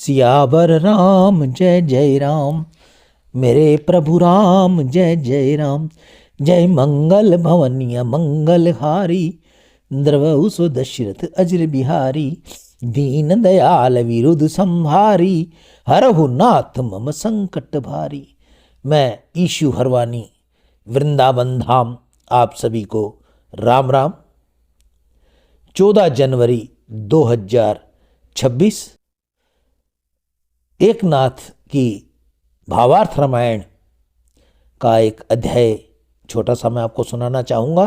सियावर राम जय जय राम, मेरे प्रभु राम जय जय राम। जय मंगल भवनिय मंगल हारी, द्रवहु सो दशरथ अजर बिहारी। दीन दयाल विरुद्ध संहारी, हरहु नाथ मम संकट भारी। मैं ईशु हरवानी वृंदावन धाम आप सभी को राम राम। 14 जनवरी 2026 एकनाथ की भावार्थ रामायण का एक अध्याय छोटा सा मैं आपको सुनाना चाहूँगा।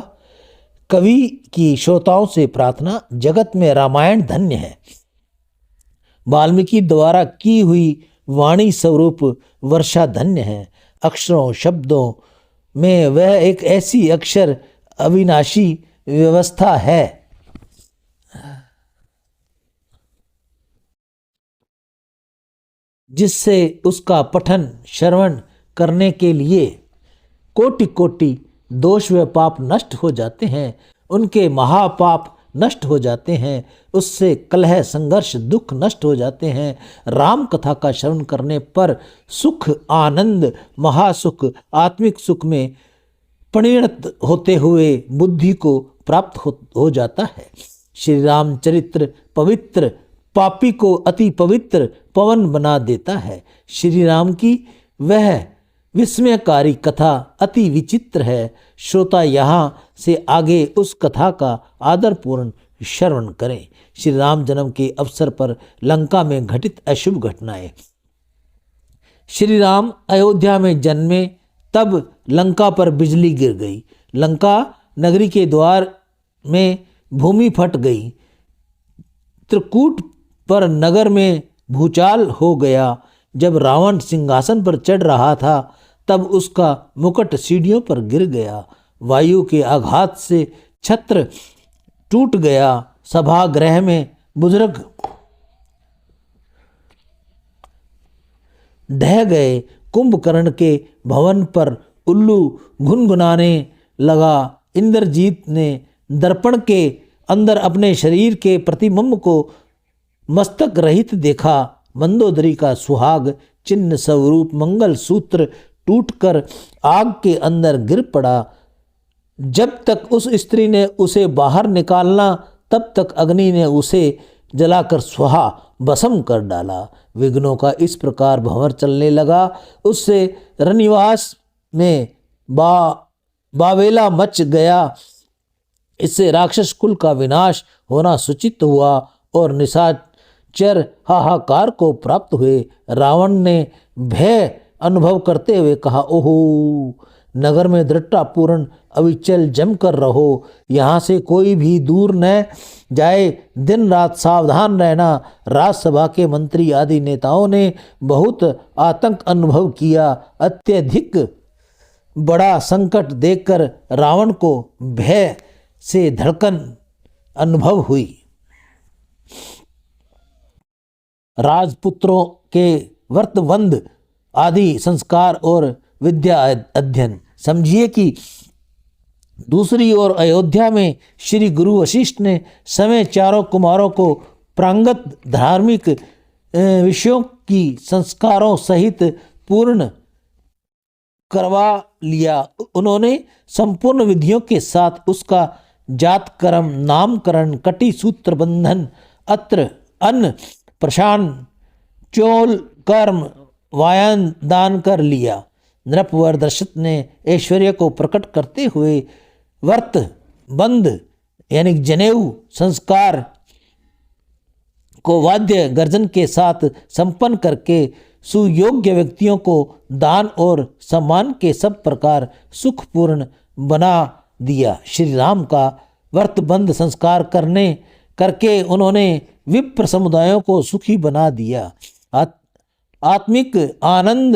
कवि की श्रोताओं से प्रार्थना, जगत में रामायण धन्य है। वाल्मीकि द्वारा की हुई वाणी स्वरूप वर्षा धन्य है। अक्षरों शब्दों में वह एक ऐसी अक्षर अविनाशी व्यवस्था है जिससे उसका पठन श्रवण करने के लिए कोटि कोटि दोष व पाप नष्ट हो जाते हैं, उनके महापाप नष्ट हो जाते हैं, उससे कलह संघर्ष दुख नष्ट हो जाते हैं। राम कथा का श्रवण करने पर सुख आनंद महासुख आत्मिक सुख में परिणत होते हुए बुद्धि को प्राप्त हो जाता है। श्री राम चरित्र पवित्र पापी को अति पवित्र पवन बना देता है। श्री राम की वह विस्मयकारी कथा अति विचित्र है। श्रोता यहाँ से आगे उस कथा का आदरपूर्ण श्रवण करें। श्री राम जन्म के अवसर पर लंका में घटित अशुभ घटनाएं। श्री राम अयोध्या में जन्मे तब लंका पर बिजली गिर गई। लंका नगरी के द्वार में भूमि फट गई। त्रिकूट पर नगर में भूचाल हो गया। जब रावण सिंहासन पर चढ़ रहा था तब उसका मुकुट सीढ़ियों पर गिर गया। वायु के आघात से छत्र टूट गया। सभागृह में बुजुर्ग ढह गए। कुंभकर्ण के भवन पर उल्लू गुनगुनाने लगा। इंद्रजीत ने दर्पण के अंदर अपने शरीर के प्रतिबिंब को मस्तक रहित देखा। मंदोदरी का सुहाग चिन्ह स्वरूप मंगल सूत्र टूटकर आग के अंदर गिर पड़ा। जब तक उस स्त्री ने उसे बाहर निकालना तब तक अग्नि ने उसे जलाकर स्वाहा भस्म कर डाला। विघ्नों का इस प्रकार भंवर चलने लगा। उससे रनिवास में बावेला मच गया। इससे राक्षस कुल का विनाश होना सूचित हुआ और निशाचर हाहाकार को प्राप्त हुए। रावण ने भय अनुभव करते हुए कहा, ओहो, नगर में दृढ़तापूर्ण अविचल जमकर रहो, यहाँ से कोई भी दूर न जाए, दिन रात सावधान रहना। राज्यसभा के मंत्री आदि नेताओं ने बहुत आतंक अनुभव किया। अत्यधिक बड़ा संकट देखकर रावण को भय से धड़कन अनुभव हुई। राजपुत्रों के व्रतबंध आदि संस्कार और विद्या अध्ययन। समझिए कि दूसरी ओर अयोध्या में श्री गुरु वशिष्ठ ने समय चारों कुमारों को प्रांगत धार्मिक विषयों की संस्कारों सहित पूर्ण करवा लिया। उन्होंने संपूर्ण विधियों के साथ उसका जातकर्म नामकरण कटी सूत्र बंधन अत्र अन्न प्रशान चोल कर्म वायन दान कर लिया। नृपवर दशरथ ने ऐश्वर्य को प्रकट करते हुए व्रत बंध यानी जनेऊ संस्कार को वाद्य गर्जन के साथ संपन्न करके सुयोग्य व्यक्तियों को दान और सम्मान के सब प्रकार सुखपूर्ण बना दिया। श्री राम का व्रतबंध संस्कार करके उन्होंने विप्र समुदायों को सुखी बना दिया। आत्मिक आनंद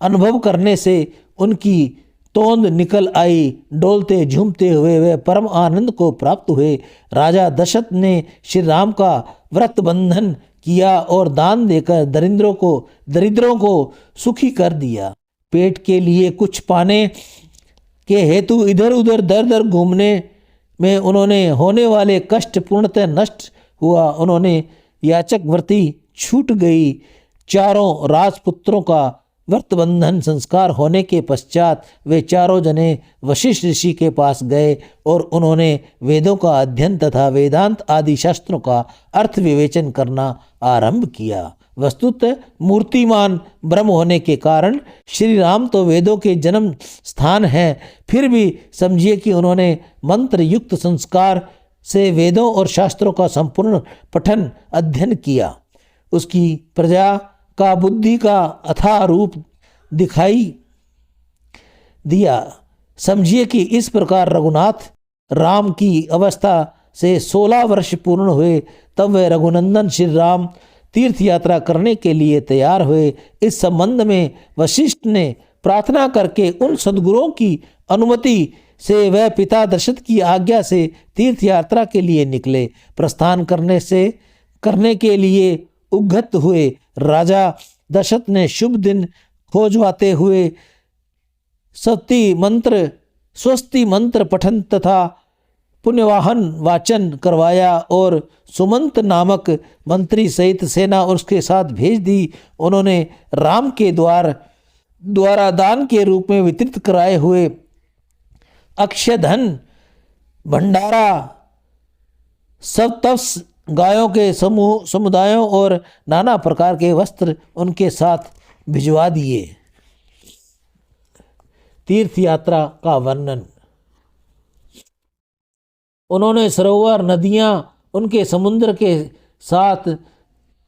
अनुभव करने से उनकी तोंद निकल आई। डोलते झूमते हुए वे परम आनंद को प्राप्त हुए। राजा दशरथ ने श्री राम का व्रत बंधन किया और दान देकर दरिद्रों को सुखी कर दिया। पेट के लिए कुछ पाने के हेतु इधर उधर दर दर घूमने में उन्होंने होने वाले कष्ट पूर्णतः नष्ट हुआ। उन्होंने याचक वृत्ति छूट गई। चारों राजपुत्रों का व्रतबंधन संस्कार होने के पश्चात वे चारों जने वशिष्ठ ऋषि के पास गए और उन्होंने वेदों का अध्ययन तथा वेदांत आदि शास्त्रों का अर्थ विवेचन करना आरंभ किया। वस्तुतः मूर्तिमान ब्रह्म होने के कारण श्री राम तो वेदों के जन्म स्थान हैं, फिर भी समझिए कि उन्होंने मंत्र युक्त संस्कार से वेदों और शास्त्रों का संपूर्ण पठन अध्ययन किया। उसकी प्रजा का बुद्धि का अथाह रूप दिखाई दिया। समझिए कि इस प्रकार रघुनाथ राम की अवस्था से 16 वर्ष पूर्ण हुए, तब वे रघुनंदन श्री राम तीर्थ यात्रा करने के लिए तैयार हुए। इस संबंध में वशिष्ठ ने प्रार्थना करके उन सद्गुरुओं की अनुमति से वह पिता दशरथ की आज्ञा से तीर्थ यात्रा के लिए निकले। प्रस्थान करने के लिए उद्यत हुए। राजा दशरथ ने शुभ दिन खोजवाते हुए स्वस्ति मंत्र पठन तथा पुण्यवाहन वाचन करवाया और सुमंत नामक मंत्री सहित सेना उसके साथ भेज दी। उन्होंने राम के द्वारा दान के रूप में वितरित कराए हुए अक्षय धन, भंडारा, सप्तस गायों के समुदायों और नाना प्रकार के वस्त्र उनके साथ भिजवा दिए। तीर्थ यात्रा का वर्णन। उन्होंने सरोवर, नदियां, उनके समुद्र के साथ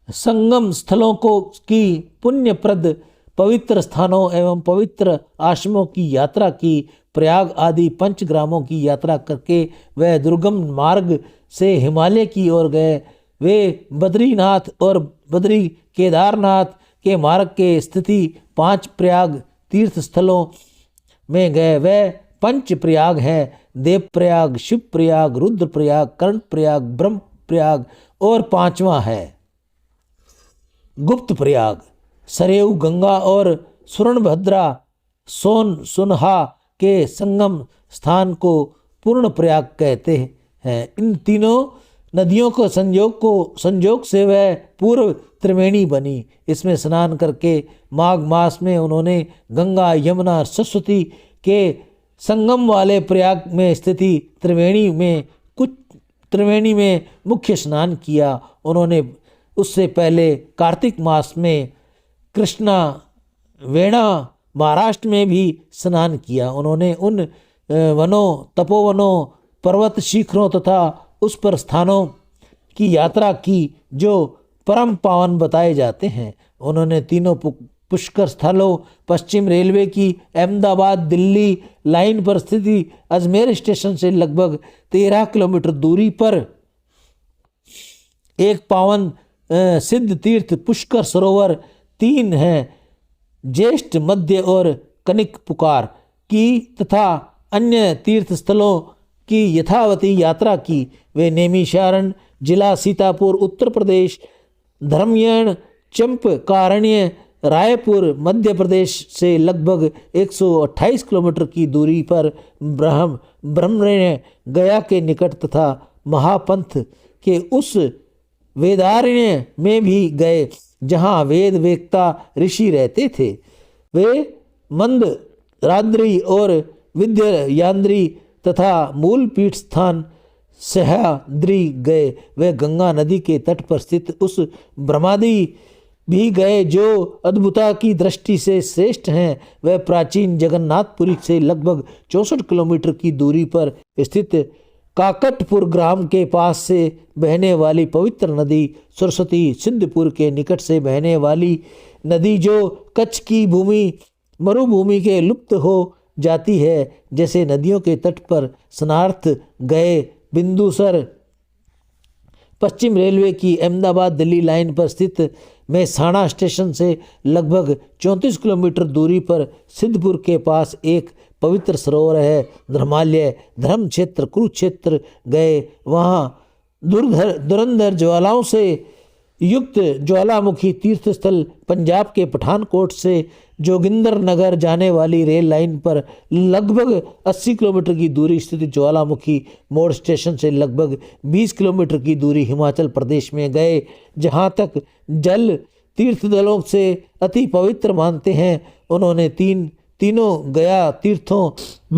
संगम स्थलों की पुण्यप्रद पवित्र स्थानों एवं पवित्र आश्रमों की यात्रा की। प्रयाग आदि पंचग्रामों की यात्रा करके वह दुर्गम मार्ग से हिमालय की ओर गए। वे बद्रीनाथ और बद्री केदारनाथ के मार्ग के स्थिति 5 प्रयाग तीर्थ स्थलों में गए। वह पंच प्रयाग हैं: देव प्रयाग, शिव प्रयाग, रुद्र प्रयाग, कर्ण प्रयाग, ब्रह्म प्रयाग और 5वां है गुप्त प्रयाग। सरयू, गंगा और सुवर्णभद्रा सोनहा के संगम स्थान को पूर्ण प्रयाग कहते हैं। इन तीनों नदियों को संयोग से वह पूर्व त्रिवेणी बनी। इसमें स्नान करके माघ मास में उन्होंने गंगा, यमुना, सरस्वती के संगम वाले प्रयाग में स्थिति त्रिवेणी में मुख्य स्नान किया। उन्होंने उससे पहले कार्तिक मास में कृष्णा वेणा महाराष्ट्र में भी स्नान किया। उन्होंने उन वनों, तपोवनों, पर्वत शिखरों तथा उस पर स्थानों की यात्रा की जो परम पावन बताए जाते हैं। उन्होंने तीनों पुष्कर स्थलों, पश्चिम रेलवे की अहमदाबाद दिल्ली लाइन पर स्थिति अजमेर स्टेशन से लगभग 13 किलोमीटर दूरी पर एक पावन सिद्ध तीर्थ पुष्कर सरोवर 3 हैं, ज्येष्ठ, मध्य और कनिक पुकार की तथा अन्य तीर्थ स्थलों की यथावती यात्रा की। वे नैमिषारण्य जिला सीतापुर उत्तर प्रदेश, धर्मयण चंपकारण्य रायपुर मध्य प्रदेश से लगभग 128 किलोमीटर की दूरी पर ब्रह्मण्य गया के निकट तथा महापंथ के उस वेदारण्य में भी गए जहाँ वेद वेत्ता ऋषि रहते थे। वे मंदराद्रि और विंध्याद्रि तथा मूल पीठ स्थान सह्याद्रि गए। वे गंगा नदी के तट पर स्थित उस ब्रह्मादि भी गए जो अद्भुता की दृष्टि से श्रेष्ठ हैं। वह प्राचीन जगन्नाथपुरी से लगभग 64 किलोमीटर की दूरी पर स्थित काकटपुर ग्राम के पास से बहने वाली पवित्र नदी सरस्वती, सिद्धपुर के निकट से बहने वाली नदी जो कच्छ की मरुभूमि के लुप्त हो जाती है, जैसे नदियों के तट पर स्नानार्थ गए बिंदुसर। पश्चिम रेलवे की अहमदाबाद दिल्ली लाइन पर स्थित मेहसाणा स्टेशन से लगभग 34 किलोमीटर दूरी पर सिद्धपुर के पास एक पवित्र सरोवर है, धर्मालय। धर्म क्षेत्र कुरुक्षेत्र गए, वहाँ धुरंधर ज्वालाओं से युक्त ज्वालामुखी तीर्थ स्थल पंजाब के पठानकोट से जोगिंदर नगर जाने वाली रेल लाइन पर लगभग 80 किलोमीटर की दूरी स्थित ज्वालामुखी मोड़ स्टेशन से लगभग 20 किलोमीटर की दूरी हिमाचल प्रदेश में गए, जहां तक जल तीर्थ दलों से अति पवित्र मानते हैं। उन्होंने तीनों गया तीर्थों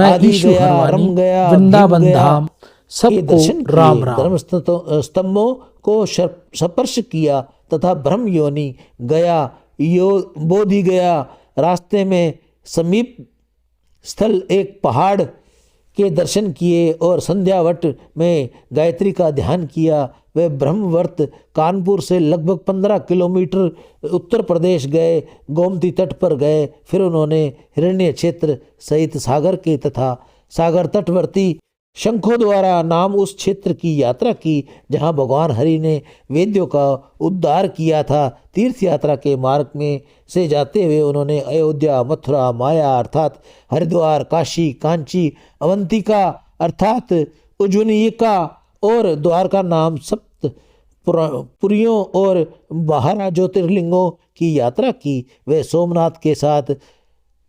आदि गया, रम गया, वृंदावन धाम सबको दर्शन किए, राम धर्म स्तंभों को स्पर्श किया तथा ब्रह्म योनि गया बोधि गया। रास्ते में समीप स्थल एक पहाड़ के दर्शन किए और संध्यावट में गायत्री का ध्यान किया। वे ब्रह्मवर्त कानपुर से लगभग 15 किलोमीटर उत्तर प्रदेश गए, गोमती तट पर गए। फिर उन्होंने हिरण्य क्षेत्र सहित सागर के तथा सागर तटवर्ती शंखों द्वारा नाम उस क्षेत्र की यात्रा की जहां भगवान हरि ने वेद्यों का उद्धार किया था। तीर्थ यात्रा के मार्ग में से जाते हुए उन्होंने अयोध्या, मथुरा, माया अर्थात हरिद्वार, काशी, कांची, अवंतिका अर्थात उज्जैनिका और द्वारका नाम सप्त पुरियों और 12 ज्योतिर्लिंगों की यात्रा की। वे सोमनाथ के साथ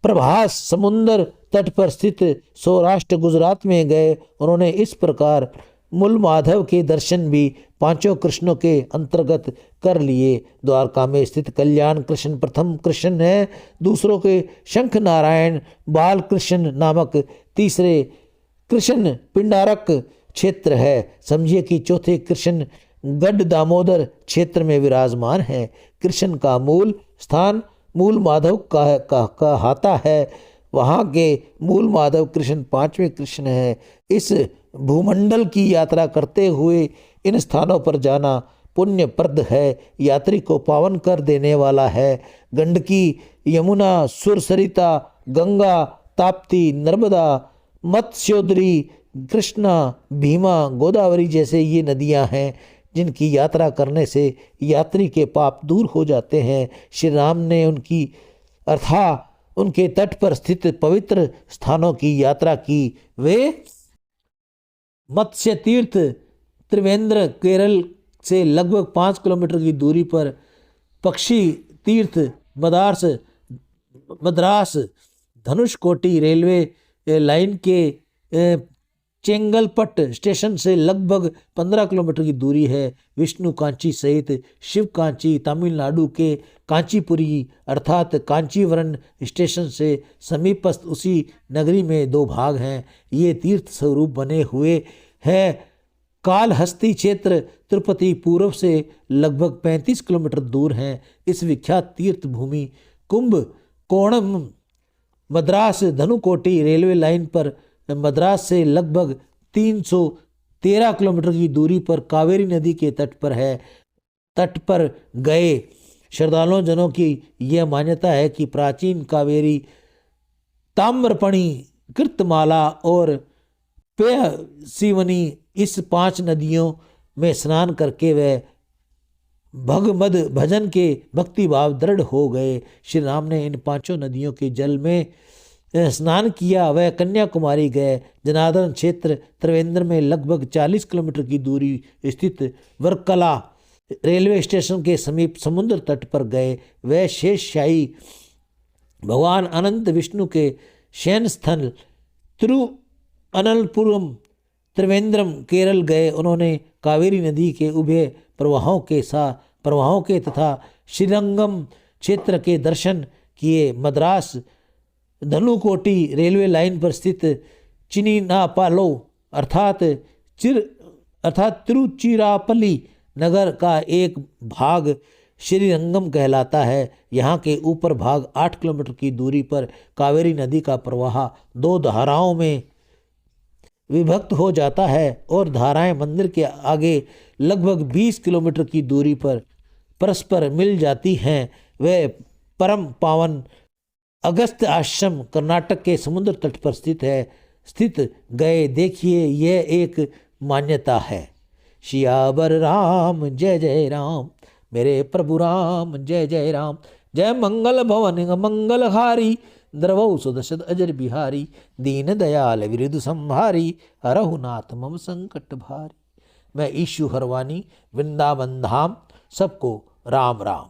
प्रभास समुद्र तट पर स्थित सौराष्ट्र गुजरात में गए। उन्होंने इस प्रकार मूल माधव के दर्शन भी 5 कृष्णों के अंतर्गत कर लिए। द्वारका में स्थित कल्याण कृष्ण प्रथम कृष्ण है, दूसरों के शंख नारायण बाल कृष्ण नामक तीसरे कृष्ण पिंडारक क्षेत्र है। समझिए कि चौथे कृष्ण गढ़ दामोदर क्षेत्र में विराजमान है। कृष्ण का मूल स्थान मूल माधव का हाता है। वहाँ के मूल माधव कृष्ण 5वें कृष्ण है। इस भूमंडल की यात्रा करते हुए इन स्थानों पर जाना पुण्यप्रद है, यात्री को पावन कर देने वाला है। गंडकी, यमुना, सुरसरिता, गंगा, ताप्ती, नर्मदा, मत्स्योदरी, कृष्णा, भीमा, गोदावरी जैसे ये नदियाँ हैं जिनकी यात्रा करने से यात्री के पाप दूर हो जाते हैं। श्री राम ने उनके तट पर स्थित पवित्र स्थानों की यात्रा की। वे मत्स्य तीर्थ त्रिवेंद्र केरल से लगभग 5 किलोमीटर की दूरी पर, पक्षी तीर्थ मद्रास धनुषकोटी रेलवे लाइन के चेंगलपट स्टेशन से लगभग 15 किलोमीटर की दूरी है। विष्णु कांची सहित शिव कांची तमिलनाडु के कांचीपुरी अर्थात कांचीवरम स्टेशन से समीपस्थ उसी नगरी में 2 भाग हैं। ये तीर्थ स्वरूप बने हुए हैं। कालहस्ती क्षेत्र तिरुपति पूर्व से लगभग 35 किलोमीटर दूर है। इस विख्यात तीर्थ भूमि कुंभकोणम मद्रास धनुकोटी रेलवे लाइन पर मद्रास से लगभग 313 किलोमीटर की दूरी पर कावेरी नदी के तट पर है। तट पर गए श्रद्धालुओं जनों की यह मान्यता है कि प्राचीन कावेरी, ताम्रपणी, कृतमाला और पेयसीवनी इस 5 नदियों में स्नान करके वे भगवद भजन के भक्ति भाव दृढ़ हो गए। श्री राम ने इन 5 नदियों के जल में स्नान किया। वह कन्याकुमारी गए। जनार्दन क्षेत्र त्रिवेंद्र में लगभग 40 किलोमीटर की दूरी स्थित वर्कला रेलवे स्टेशन के समीप समुद्र तट पर गए। वह शेषशाही भगवान अनंत विष्णु के शयन स्थल तिरुअनंतपुरम त्रिवेंद्रम केरल गए। उन्होंने कावेरी नदी के उभय प्रवाहों के तथा श्रीरंगम क्षेत्र के दर्शन किए। मद्रास धनुकोटी रेलवे लाइन पर स्थित चिनिनापालो अर्थात तिरुचिरापल्ली नगर का एक भाग श्रीरंगम कहलाता है। यहाँ के ऊपर भाग 8 किलोमीटर की दूरी पर कावेरी नदी का प्रवाह 2 धाराओं में विभक्त हो जाता है और धाराएं मंदिर के आगे लगभग 20 किलोमीटर की दूरी पर परस्पर मिल जाती हैं। वह परम पावन अगस्त्य आश्रम कर्नाटक के समुद्र तट पर स्थित गए। देखिए यह एक मान्यता है। सियावर राम जय जय राम, मेरे प्रभु राम जय जय राम। जय मंगल भवन मंगलहारी, द्रवौ सुदशद अजर बिहारी। दीन दयाल विरुद्ध संहारी, हरहु नाथ मम संकट भारी। मैं ईशु हरवानी, वृंदावन धाम सबको राम राम।